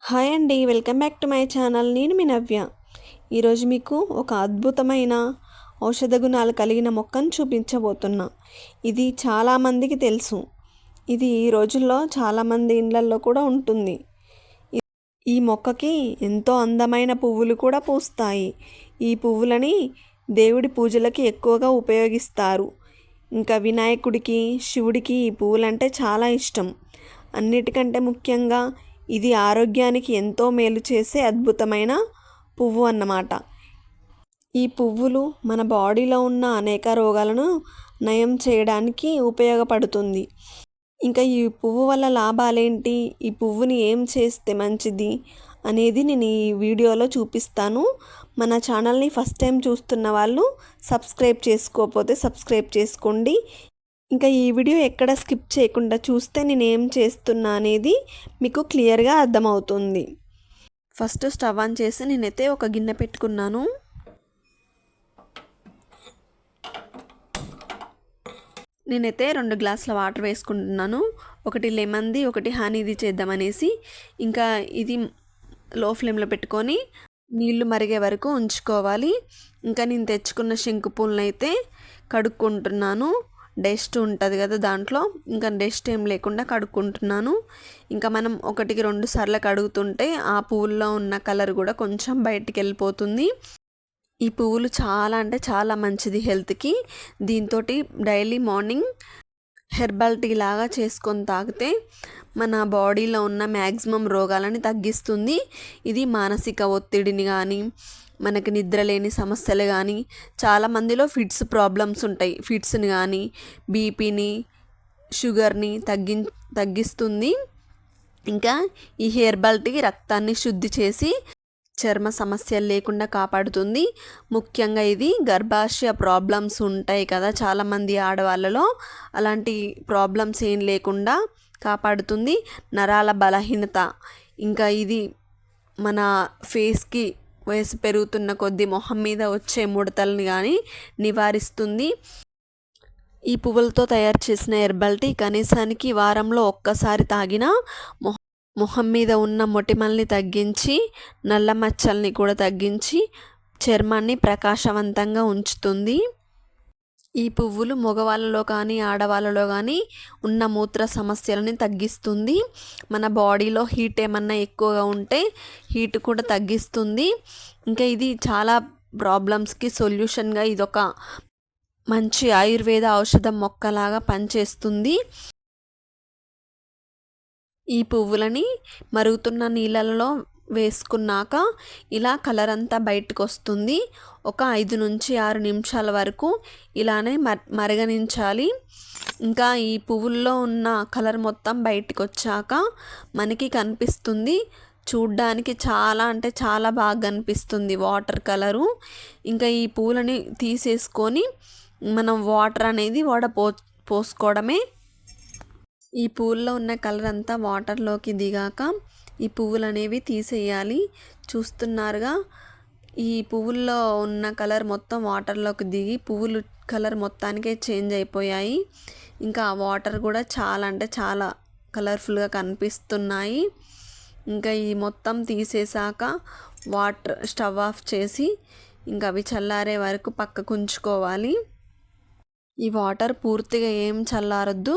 Hi అండి, welcome back to my channel. నేను మీ నవ్య. ఈరోజు మీకు ఒక అద్భుతమైన ఔషధ గుణాలు కలిగిన మొక్కను చూపించబోతున్నా. ఇది చాలామందికి తెలుసు. ఇది ఈ రోజుల్లో చాలామంది ఇళ్ళల్లో కూడా ఉంటుంది. ఈ మొక్కకి ఎంతో అందమైన పువ్వులు కూడా పూస్తాయి. ఈ పువ్వులని దేవుడి పూజలకి ఎక్కువగా ఉపయోగిస్తారు. ఇంకా వినాయకుడికి, శివుడికి ఈ పువ్వులంటే చాలా ఇష్టం. అన్నిటికంటే ముఖ్యంగా ఇది ఆరోగ్యానికి ఎంతో మేలు చేసే అద్భుతమైన పువ్వు అన్నమాట. ఈ పువ్వులు మన బాడీలో ఉన్న అనేక రోగాలను నయం చేయడానికి ఉపయోగపడుతుంది. ఇంకా ఈ పువ్వు వల్ల లాభాలేంటి, ఈ పువ్వుని ఏం చేస్తే మంచిది అనేది నేను ఈ వీడియోలో చూపిస్తాను. మన ఛానల్ని ఫస్ట్ టైం చూస్తున్న వాళ్ళు సబ్స్క్రైబ్ చేసుకోకపోతే సబ్స్క్రైబ్ చేసుకోండి. ఇంకా ఈ వీడియో ఎక్కడ స్కిప్ చేయకుండా చూస్తే నేను ఏం చేస్తున్నా అనేది మీకు క్లియర్గా అర్థమవుతుంది. ఫస్ట్ స్టవ్ ఆన్ చేసి నేనైతే ఒక గిన్నె పెట్టుకున్నాను. నేనైతే 2 గ్లాసుల వాటర్ వేసుకుంటున్నాను. ఒకటి లెమన్ది, ఒకటి హనీది చేద్దామనేసి. ఇంకా ఇది లో ఫ్లేమ్లో పెట్టుకొని నీళ్లు మరిగే వరకు ఉంచుకోవాలి. ఇంకా నేను తెచ్చుకున్న శంకు పూలను అయితే కడుక్కుంటున్నాను. డస్ట్ ఉంటుంది కదా దాంట్లో, ఇంకా డస్ట్ ఏం లేకుండా కడుక్కుంటున్నాను. ఇంకా మనం 1-2 సార్లు కడుగుతుంటే ఆ పువ్వుల్లో ఉన్న కలర్ కూడా కొంచెం బయటికి వెళ్ళిపోతుంది. ఈ పువ్వులు చాలా అంటే చాలా మంచిది హెల్త్కి. దీంతో డైలీ మార్నింగ్ హెర్బల్ టీ లాగా చేసుకొని తాగితే మన బాడీలో ఉన్న మ్యాక్సిమం రోగాలని తగ్గిస్తుంది. ఇది మానసిక ఒత్తిడిని కానీ, మనకి నిద్రలేని సమస్యలు కానీ, చాలామందిలో ఫిట్స్ ప్రాబ్లమ్స్ ఉంటాయి. ఫిట్స్ని కానీ, బీపీని, షుగర్ని తగ్గిస్తుంది. ఇంకా ఈ హెర్బల్ టీ రక్తాన్ని శుద్ధి చేసి చర్మ సమస్యలు లేకుండా కాపాడుతుంది. ముఖ్యంగా ఇది గర్భాశయ ప్రాబ్లమ్స్ ఉంటాయి కదా చాలామంది ఆడవాళ్ళలో, అలాంటి ప్రాబ్లమ్స్ ఏం లేకుండా కాపాడుతుంది. నరాల బలహీనత, ఇంకా ఇది మన ఫేస్కి వయసు పెరుగుతున్న కొద్దీ మొహం మీద వచ్చే ముడతల్ని కానీ నివారిస్తుంది. ఈ పువ్వులతో తయారు చేసిన హెర్బల్ టీ కనీసానికి వారంలో ఒక్కసారి తాగినా మొహం మీద ఉన్న మొటిమల్ని తగ్గించి, నల్ల మచ్చల్ని కూడా తగ్గించి చర్మాన్ని ప్రకాశవంతంగా ఉంచుతుంది. ఈ పువ్వులు మగవాళ్ళలో కానీ ఆడవాళ్ళలో కానీ ఉన్న మూత్ర సమస్యలని తగ్గిస్తుంది. మన బాడీలో హీట్ ఏమన్నా ఎక్కువగా ఉంటే హీట్ కూడా తగ్గిస్తుంది. ఇంకా ఇది చాలా ప్రాబ్లమ్స్కి సొల్యూషన్గా ఇదొక మంచి ఆయుర్వేద ఔషధం మొక్కలాగా పనిచేస్తుంది. ఈ పువ్వులని మరుగుతున్న నీళ్ళలో వేసుకున్నాక ఇలా కలర్ అంతా బయటకు వస్తుంది. ఒక 5-6 నిమిషాల వరకు ఇలానే మరగనించాలి. ఇంకా ఈ పువ్వుల్లో ఉన్న కలర్ మొత్తం బయటకు వచ్చాక మనకి కనిపిస్తుంది. చూడ్డానికి చాలా అంటే చాలా బాగా కనిపిస్తుంది వాటర్ కలరు. ఇంకా ఈ పువ్వులని తీసేసుకొని మనం వాటర్ అనేది పోసుకోవడమే. ఈ పువ్వుల్లో ఉన్న కలర్ అంతా వాటర్లోకి దిగాక ఈ పువ్వులు అనేవి తీసేయాలి. చూస్తున్నారుగా, ఈ పువ్వుల్లో ఉన్న కలర్ మొత్తం వాటర్లోకి దిగి పువ్వులు కలర్ మొత్తానికే చేంజ్ అయిపోయాయి. ఇంకా ఆ వాటర్ కూడా చాలా అంటే చాలా కలర్ఫుల్గా కనిపిస్తున్నాయి. ఇంకా ఈ మొత్తం తీసేసాక స్టవ్ ఆఫ్ చేసి ఇంకా అవి చల్లారే వరకు పక్కకు ఉంచుకోవాలి. ఈ వాటర్ పూర్తిగా ఏం చల్లారొద్దు,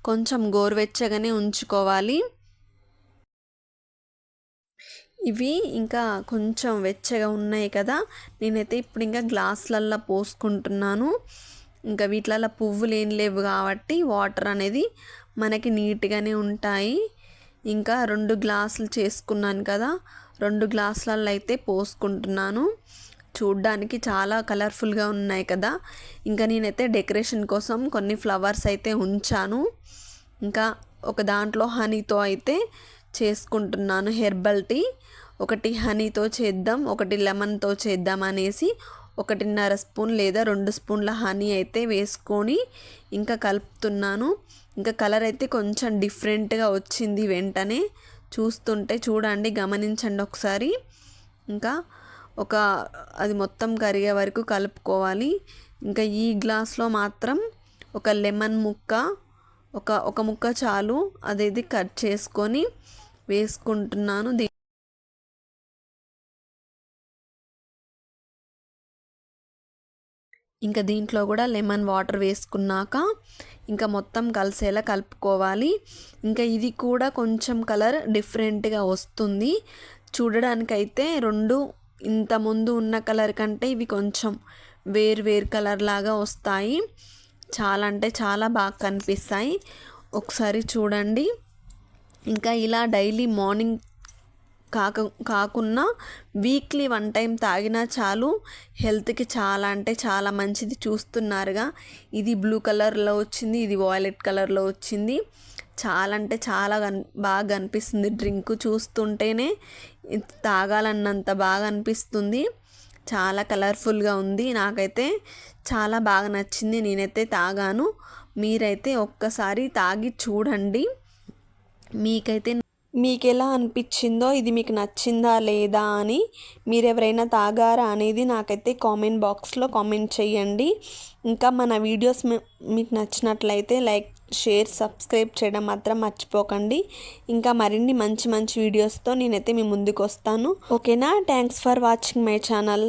కొంచెం గోరువెచ్చగానే ఉంచుకోవాలి. ఇవి ఇంకా కొంచెం వెచ్చగా ఉన్నాయి కదా, నేనైతే ఇప్పుడు ఇంకా గ్లాసులల్లో పోసుకుంటున్నాను. ఇంకా వీటిలలో పువ్వులు ఏం లేవు కాబట్టి వాటర్ అనేది మనకి నీట్గానే ఉంటాయి. ఇంకా 2 గ్లాసులు చేసుకున్నాను కదా, 2 గ్లాసులలో అయితే పోసుకుంటున్నాను. చూడ్డానికి చాలా కలర్ఫుల్గా ఉన్నాయి కదా. ఇంకా నేనైతే డెకరేషన్ కోసం కొన్ని ఫ్లవర్స్ అయితే ఉంచాను. ఇంకా ఒక దాంట్లో హనీతో అయితే చేసుకుంటున్నాను హెర్బల్ టీ. ఒకటి హనీతో చేద్దాం, ఒకటి లెమన్తో చేద్దాం అనేసి 1.5 స్పూన్ లేదా 2 స్పూన్ల హనీ అయితే వేసుకొని ఇంకా కలుపుతున్నాను. ఇంకా కలర్ అయితే కొంచెం డిఫరెంట్గా వచ్చింది వెంటనే. చూస్తుంటే చూడండి, గమనించండి ఒకసారి. ఇంకా అది మొత్తం కరిగే వరకు కలుపుకోవాలి. ఇంకా ఈ గ్లాస్లో మాత్రం ఒక లెమన్ ముక్క, ఒక ముక్క చాలు, అదేది కట్ చేసుకొని వేసుకుంటున్నాను. ఇంకా దీంట్లో కూడా లెమన్ వాటర్ వేసుకున్నాక ఇంకా మొత్తం కలిసేలా కలుపుకోవాలి. ఇంకా ఇది కూడా కొంచెం కలర్ డిఫరెంట్గా వస్తుంది. చూడడానికైతే రెండు ఇంత ముందు ఉన్న కలర్ కంటే ఇవి కొంచెం వేరు కలర్ లాగా వస్తాయి. చాలా అంటే చాలా బాగా కనిపిస్తాయి. ఒకసారి చూడండి. ఇంకా ఇలా డైలీ మార్నింగ్ కాకున్నా వీక్లీ 1 టైం తాగినా చాలు, హెల్త్కి చాలా అంటే చాలా మంచిది. చూస్తున్నారుగా, ఇది బ్లూ కలర్లో వచ్చింది, ఇది వాయిలెట్ కలర్లో వచ్చింది. చాలా అంటే చాలా బాగా అనిపిస్తుంది. డ్రింక్ చూస్తుంటేనే తాగాలన్నంత బాగా అనిపిస్తుంది. చాలా కలర్ఫుల్గా ఉంది. నాకైతే చాలా బాగా నచ్చింది. నేనైతే తాగాను. మీరైతే ఒక్కసారి తాగి చూడండి. మీకు ఎలా అనిపించిందో, ఇది మీకు నచ్చిందా లేదా అని, మీరు ఎవరైనా తాగారా అనేది నాకైతే కామెంట్ బాక్స్లో కామెంట్ చేయండి. ఇంకా మన వీడియోస్ మీకు నచ్చినట్లయితే లైక్, షేర్, సబ్స్క్రైబ్ చేయడం మాత్రం మర్చిపోకండి. ఇంకా మరిన్ని మంచి వీడియోస్తో నేనైతే మీ ముందుకు వస్తాను. ఓకేనా? Thanks for watching my channel.